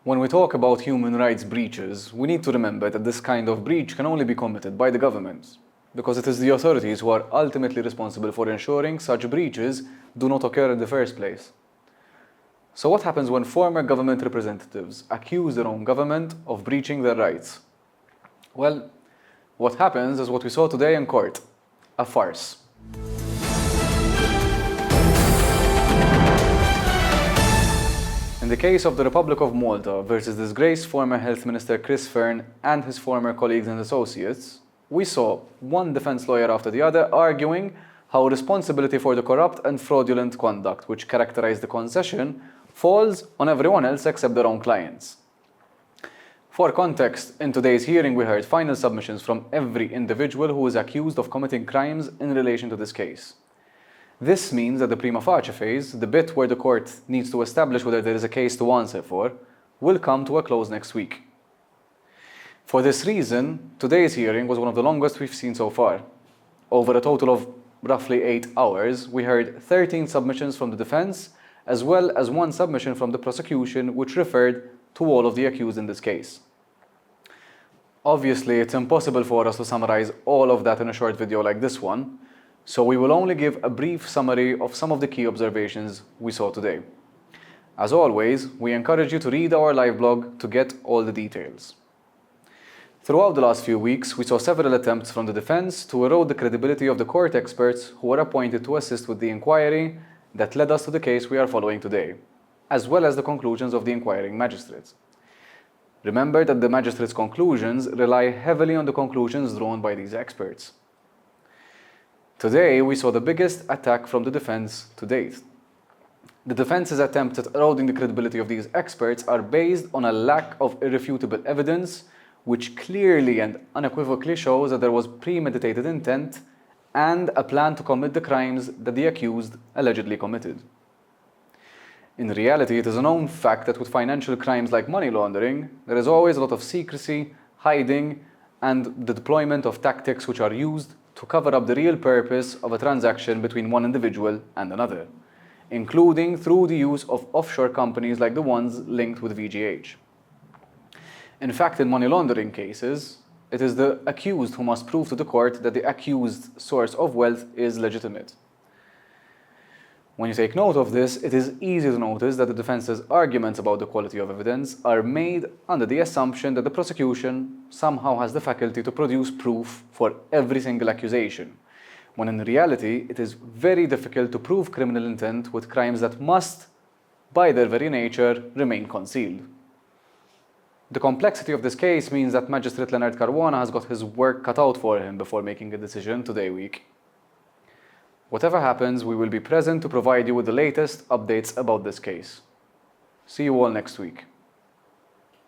When we talk about human rights breaches, we need to remember that this kind of breach can only be committed by the government, because it is the authorities who are ultimately responsible for ensuring such breaches do not occur in the first place. So what happens when former government representatives accuse their own government of breaching their rights? Well, what happens is what we saw today in court, a farce. In the case of the Republic of Malta versus disgraced former Health Minister Chris Fearn and his former colleagues and associates, we saw one defense lawyer after the other arguing how responsibility for the corrupt and fraudulent conduct which characterized the concession falls on everyone else except their own clients. For context, in today's hearing we heard final submissions from every individual who is accused of committing crimes in relation to this case. This means that the prima facie phase, the bit where the court needs to establish whether there is a case to answer for, will come to a close next week. For this reason, today's hearing was one of the longest we've seen so far. Over a total of roughly 8 hours, we heard 13 submissions from the defense, as well as one submission from the prosecution which referred to all of the accused in this case. Obviously, it's impossible for us to summarize all of that in a short video like this one, so we will only give a brief summary of some of the key observations we saw today. As always, we encourage you to read our live blog to get all the details. Throughout the last few weeks, we saw several attempts from the defense to erode the credibility of the court experts who were appointed to assist with the inquiry that led us to the case we are following today, as well as the conclusions of the inquiring magistrates. Remember that the magistrates' conclusions rely heavily on the conclusions drawn by these experts. Today, we saw the biggest attack from the defense to date. The defense's attempts at eroding the credibility of these experts are based on a lack of irrefutable evidence, which clearly and unequivocally shows that there was premeditated intent and a plan to commit the crimes that the accused allegedly committed. In reality, it is a known fact that with financial crimes like money laundering, there is always a lot of secrecy, hiding, and the deployment of tactics which are used to cover up the real purpose of a transaction between one individual and another, including through the use of offshore companies like the ones linked with VGH. In fact, in money laundering cases, it is the accused who must prove to the court that the accused source of wealth is legitimate. When you take note of this, it is easy to notice that the defense's arguments about the quality of evidence are made under the assumption that the prosecution somehow has the faculty to produce proof for every single accusation, when in reality it is very difficult to prove criminal intent with crimes that must, by their very nature, remain concealed. The complexity of this case means that Magistrate Leonard Caruana has got his work cut out for him before making a decision today week. Whatever happens, we will be present to provide you with the latest updates about this case. See you all next week.